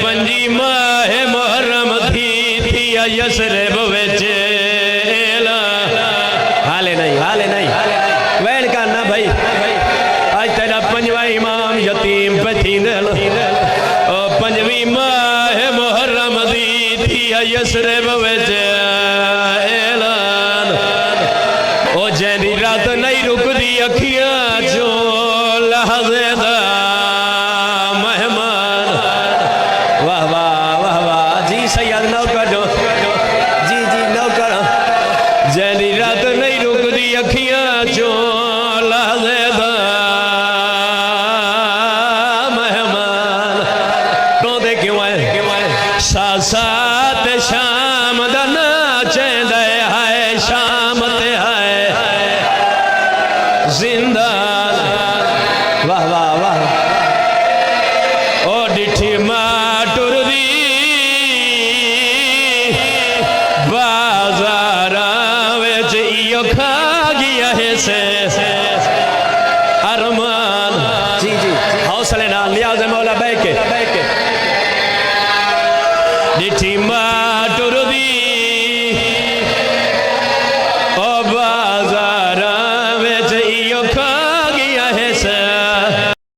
पंजी माह मुहर्रम थी यसरब विच हाले नहीं वैन का ना भाई आज तेरा पंजवा इमाम यतीम पे थींदल ओ पंजवी माह मुहर्रम थी यसरब विच ऐलान ओ जैंदी रात नहीं रुकदी अखियां चो लहज़े दा मेहमान वाह वाह वाह वाह जी सैयद नौकर जी नौकर जैंदी रात नहीं रुकदी अखियां चो लहज़े दा मेहमान रोंदे क्यों आए साथ शाम दा नाचेंदे हाय शाम ते हाय जिंदान वाह वाह वाह ओ डिठी मां टुरदी बाज़ारां विच इयो खा गया है से अरमान जी हौसले नाल नियाज़ मौला बैके डिठी मां